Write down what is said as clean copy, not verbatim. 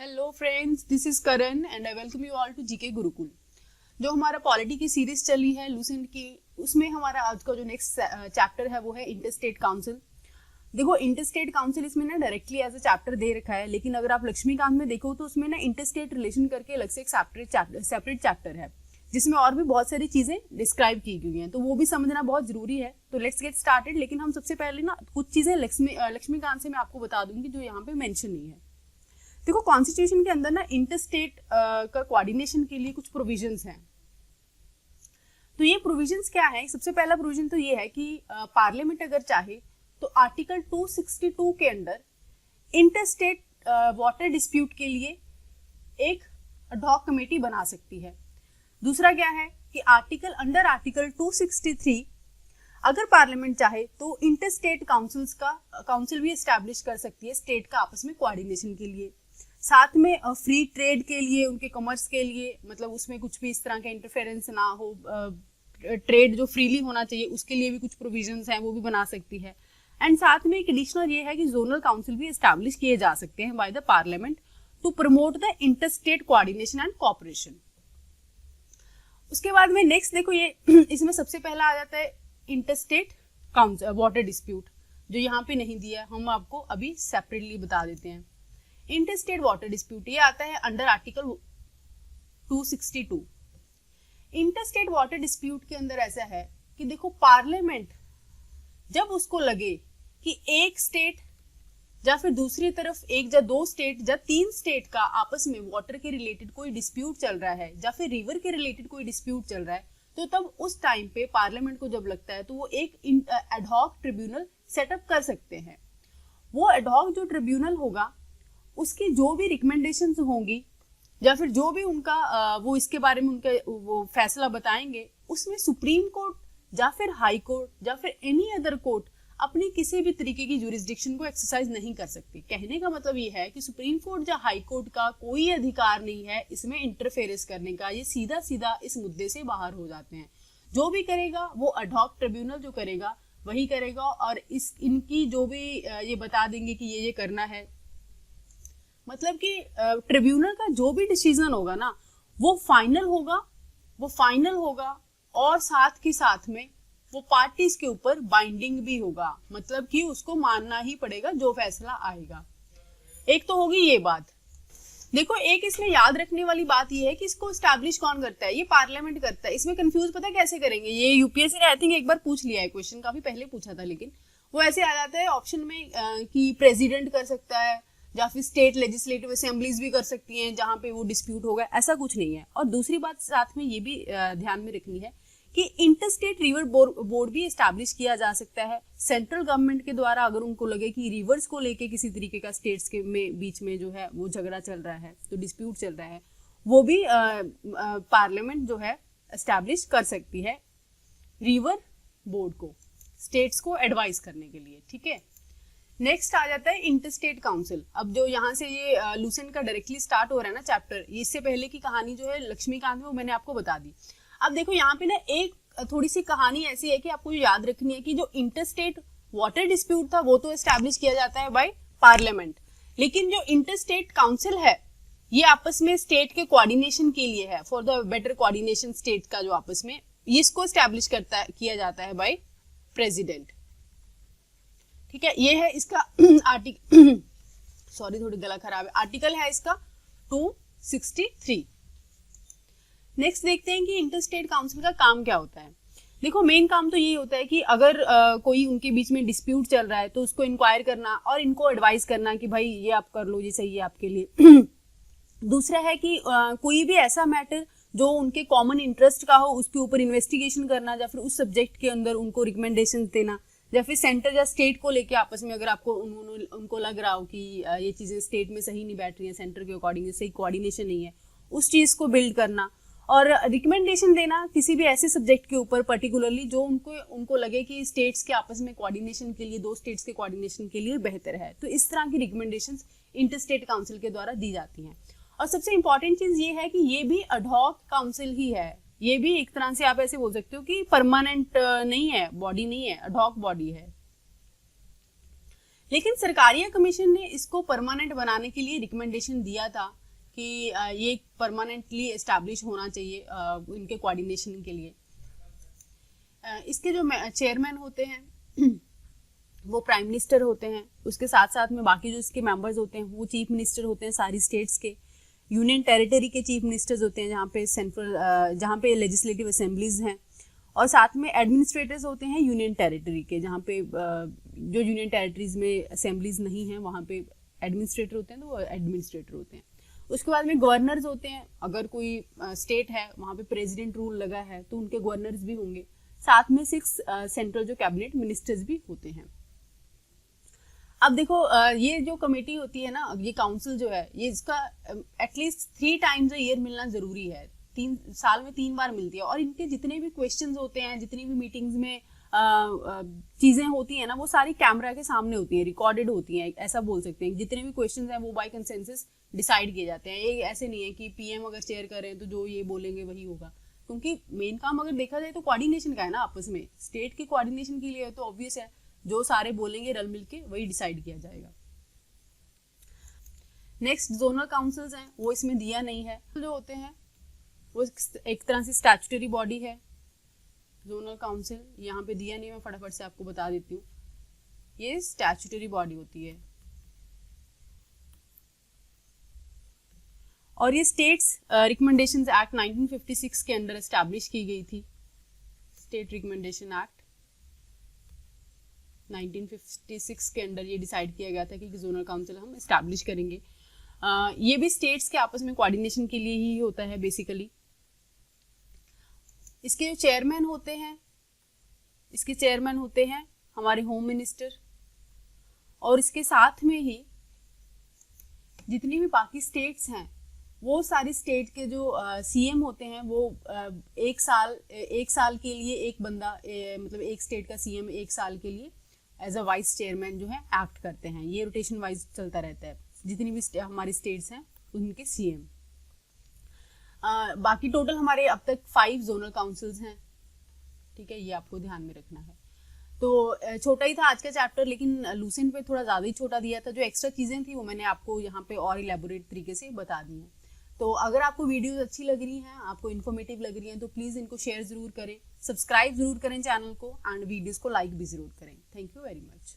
Hello friends, this is Karan and I welcome you all to GK Gurukul. जो हमारा polity की series चली है लूसेंट की, उसमें हमारा आज का जो नेक्स्ट चैप्टर है वो है इंटरस्टेट काउंसिल। देखो, इंटरस्टेट काउंसिल इसमें ना डायरेक्टली एज अ चैप्टर दे रखा है, लेकिन अगर आप लक्ष्मीकांत में देखो तो उसमें ना इंटरस्टेट रिलेशन करके अलग से एक सेपरेट चैप्टर है जिसमें और भी बहुत सारी चीजें डिस्क्राइब की गई हैं, तो वो भी समझना बहुत जरूरी है। तो लेट्स गेट स्टार्टेड। लेकिन हम सबसे पहले ना कुछ चीजें लक्ष्मीकांत से मैं आपको बता दूंगी जो यहाँ पे मेंशन नहीं है। देखो, कॉन्स्टिट्यूशन के अंदर ना इंटरस्टेट का कोऑर्डिनेशन के लिए कुछ प्रोविजंस हैं। तो ये प्रोविजंस क्या है? सबसे पहला प्रोविजन तो ये है कि पार्लियामेंट अगर चाहे तो आर्टिकल 262 के अंदर इंटरस्टेट वाटर डिस्प्यूट के लिए एक अडॉक कमेटी बना सकती है। दूसरा क्या है कि अंडर आर्टिकल 263 अगर पार्लियामेंट चाहे तो इंटरस्टेट काउंसिल भी एस्टैब्लिश कर सकती है स्टेट का आपस में कोऑर्डिनेशन के लिए। साथ में फ्री ट्रेड के लिए, उनके कॉमर्स के लिए, मतलब उसमें कुछ भी इस तरह का इंटरफेरेंस ना हो, ट्रेड जो फ्रीली होना चाहिए उसके लिए भी कुछ प्रोविजंस हैं, वो भी बना सकती है। एंड साथ में एक एडिशनल ये है कि जोनल काउंसिल भी एस्टैब्लिश किए जा सकते हैं by the parliament to promote the interstate coordination and cooperation. उसके बाद में नेक्स्ट देखो, ये इसमें सबसे पहला आ जाता है इंटरस्टेट वाटर डिस्प्यूट, जो यहाँ पे नहीं दिया है, हम आपको अभी सेपरेटली बता देते हैं। इंटरस्टेट वाटर डिस्प्यूट ये आता है under article 262। Interstate water dispute के अंदर ऐसा है कि देखो, पार्लियामेंट जब उसको लगे कि एक स्टेट या फिर दूसरी तरफ एक या दो स्टेट या तीन स्टेट का आपस में वाटर के रिलेटेड कोई डिस्प्यूट चल रहा है या फिर रिवर के रिलेटेड कोई डिस्प्यूट चल रहा है, तो तब उस टाइम पे पार्लियामेंट को जब लगता है तो वो एक एडहॉक ट्रिब्यूनल सेटअप कर सकते हैं। वो एडहॉक जो ट्रिब्यूनल होगा उसकी जो भी रिकमेंडेशंस होंगी या फिर जो भी उनका वो इसके बारे में उनका वो फैसला बताएंगे, उसमें सुप्रीम कोर्ट या फिर हाई कोर्ट या फिर एनी अदर कोर्ट अपनी किसी भी तरीके की जुरिस्डिक्शन को एक्सरसाइज नहीं कर सकती। कहने का मतलब ये है कि सुप्रीम कोर्ट या हाई कोर्ट का कोई अधिकार नहीं है इसमें इंटरफेरेंस करने का। ये सीधा सीधा इस मुद्दे से बाहर हो जाते हैं। जो भी करेगा वो एडहॉक ट्रिब्यूनल जो करेगा वही करेगा, और इनकी जो भी ये बता देंगे कि ये करना है, मतलब कि ट्रिब्यूनल का जो भी डिसीजन होगा ना वो फाइनल होगा और साथ के साथ में वो पार्टीज के ऊपर बाइंडिंग भी होगा, मतलब कि उसको मानना ही पड़ेगा जो फैसला आएगा। एक तो होगी ये बात। देखो, एक इसमें याद रखने वाली बात ये है कि इसको एस्टैब्लिश कौन करता है? ये पार्लियामेंट करता है। इसमें कंफ्यूज पता कैसे करेंगे? ये यूपीएससी ने आई थिंक एक बार पूछ लिया है क्वेश्चन, काफी पहले पूछा था, लेकिन वो ऐसे आ जाता है ऑप्शन में कि प्रेसिडेंट कर सकता है या फिर स्टेट लेजिस्लेटिव असेंबलीज भी कर सकती हैं जहां पे वो डिस्प्यूट होगा। ऐसा कुछ नहीं है। और दूसरी बात साथ में ये भी ध्यान में रखनी है कि इंटरस्टेट रिवर बोर्ड भी एस्टैब्लिश किया जा सकता है सेंट्रल गवर्नमेंट के द्वारा, अगर उनको लगे कि रिवर्स को लेके किसी तरीके का स्टेट्स के बीच में जो है वो झगड़ा चल रहा है, तो डिस्प्यूट चल रहा है, वो भी पार्लियामेंट जो है एस्टैब्लिश कर सकती है रिवर बोर्ड को, स्टेट्स को एडवाइस करने के लिए। ठीक है, नेक्स्ट आ जाता है इंटरस्टेट काउंसिल। अब जो यहाँ से ये लूसेंट का डायरेक्टली स्टार्ट हो रहा है ना चैप्टर, इससे पहले की कहानी जो है लक्ष्मीकांत में, वो मैंने आपको बता दी। अब देखो, यहाँ पे ना एक थोड़ी सी कहानी ऐसी है कि आपको याद रखनी है कि जो इंटरस्टेट वाटर डिस्प्यूट था वो तो एस्टैब्लिश किया जाता है बाय पार्लियामेंट, लेकिन जो इंटरस्टेट काउंसिल है ये आपस में स्टेट के कोऑर्डिनेशन के लिए है, for the better coordination state का जो आपस में, इसको एस्टैब्लिश किया जाता है बाय प्रेसिडेंट। ठीक है, ये है इसका आर्टिकल सॉरी थोड़ी गला खराब है, आर्टिकल है इसका 263। नेक्स्ट देखते हैं कि इंटरस्टेट काउंसिल का काम क्या होता है। देखो, मेन काम तो यही होता है कि अगर कोई उनके बीच में डिस्प्यूट चल रहा है तो उसको इंक्वायर करना और इनको एडवाइस करना कि भाई ये आप कर लो, ये सही है आपके लिए। दूसरा है कि कोई भी ऐसा मैटर जो उनके कॉमन इंटरेस्ट का हो उसके ऊपर इन्वेस्टिगेशन करना, या फिर उस सब्जेक्ट के अंदर उनको रिकमेंडेशन देना, या फिर सेंटर या स्टेट को लेके आपस में अगर आपको उनको लग रहा हो कि ये चीजें स्टेट में सही नहीं बैठ रही हैं, सेंटर के अकॉर्डिंग सही कोऑर्डिनेशन नहीं है, उस चीज को बिल्ड करना और रिकमेंडेशन देना किसी भी ऐसे सब्जेक्ट के ऊपर पर्टिकुलरली जो उनको लगे कि स्टेट्स के आपस में कोऑर्डिनेशन के लिए, दो स्टेट्स के कोऑर्डिनेशन के लिए बेहतर है। तो इस तरह की रिकमेंडेशंस इंटरस्टेट काउंसिल के द्वारा दी जाती हैं। और सबसे इंपॉर्टेंट चीज ये है कि ये भी एडहॉक काउंसिल ही है। ये भी एक तरह से आप ऐसे बोल सकते हो कि परमानेंट नहीं है, बॉडी नहीं है, एडहॉक बॉडी है। लेकिन सरकारिया कमीशन ने इसको परमानेंट बनाने के लिए रिकमेंडेशन दिया था कि ये परमानेंटली एस्टैब्लिश होना चाहिए इनके कोऑर्डिनेशन के लिए। इसके जो चेयरमैन होते हैं वो प्राइम मिनिस्टर होते हैं, उसके साथ साथ में बाकी जो इसके मेंबर्स होते हैं वो चीफ मिनिस्टर होते हैं सारी स्टेट्स के। यूनियन टेरिटरी के चीफ मिनिस्टर्स होते हैं जहाँ पे लेजिस्लेटिव असेंबलीज हैं, और साथ में एडमिनिस्ट्रेटर्स होते हैं यूनियन टेरिटरी के, जहाँ पे जो यूनियन टेरिटरीज में असेंबलीज नहीं हैं वहाँ पे एडमिनिस्ट्रेटर होते हैं, तो वो एडमिनिस्ट्रेटर होते हैं। उसके बाद में गवर्नर्स होते हैं, अगर कोई स्टेट है वहाँ पे प्रेसिडेंट रूल लगा है तो उनके गवर्नर्स भी होंगे। साथ में 6 सेंट्रल जो कैबिनेट मिनिस्टर्स भी होते हैं। अब देखो ये जो कमेटी होती है ना, ये काउंसिल जो है, ये इसका एटलीस्ट 3 टाइम्स अ ईयर मिलना जरूरी है। 3 साल में 3 बार मिलती है, और इनके जितने भी क्वेश्चंस होते हैं, जितनी भी मीटिंग्स में चीजें होती हैं ना, वो सारी कैमरा के सामने होती है, रिकॉर्डेड होती हैं, ऐसा बोल सकते हैं। जितने भी क्वेश्चंस हैं वो बाय कंसेंसस डिसाइड किए जाते हैं। ये ऐसे नहीं है कि पीएम अगर चेयर कर रहे हैं तो जो ये बोलेंगे वही होगा, क्योंकि मेन काम अगर देखा जाए तो कोऑर्डिनेशन का है ना, आपस में स्टेट की कोऑर्डिनेशन के लिए है, तो ऑब्वियस है जो सारे बोलेंगे रल मिलके वही डिसाइड किया जाएगा। नेक्स्ट जोनल काउंसिल्स हैं, वो इसमें दिया नहीं है। जो होते हैं वो एक तरह से स्टैट्यूटरी बॉडी है जोनल काउंसिल, यहाँ पे दिया नहीं, मैं फटाफट से आपको बता देती हूँ। ये स्टैट्यूटरी बॉडी होती है, और ये स्टेट्स रिकमेंडेशंस एक्ट 1956 के अंडर एस्टैब्लिश की गई थी। स्टेट रिकमेंडेशन एक्ट 1956 के अंडर ये डिसाइड किया गया था कि जोनल काउंसिल हम एस्टैब्लिश करेंगे। ये भी स्टेट्स के आपस में कोऑर्डिनेशन के लिए ही होता है बेसिकली। इसके जो चेयरमैन होते हैं, इसके चेयरमैन होते हैं हमारे होम मिनिस्टर, और इसके साथ में ही जितनी भी बाकी स्टेट्स हैं वो सारी स्टेट के जो सीएम होते हैं वो एक साल के लिए एक बंदा मतलब एक स्टेट का सीएम एक साल के लिए एज अ वाइस चेयरमैन जो है एक्ट करते हैं। ये रोटेशन वाइज चलता रहता है, जितनी भी हमारी स्टेट्स हैं उनके सीएम। बाकी टोटल हमारे अब तक 5 जोनल काउंसिल्स हैं, ठीक है, ये आपको ध्यान में रखना है। तो छोटा ही था आज का चैप्टर, लेकिन लूसेंट पे थोड़ा ज़्यादा ही छोटा दिया था। जो एक्स्ट्रा चीज़ें थी वो मैंने आपको यहाँ पे और इलेबोरेट तरीके से बता दी हैं। तो अगर आपको वीडियोस अच्छी लग रही हैं, आपको इन्फॉर्मेटिव लग रही हैं, तो प्लीज़ इनको शेयर ज़रूर करें, सब्सक्राइब ज़रूर करें चैनल को, एंड वीडियोज़ को लाइक भी ज़रूर करें। Thank you very much.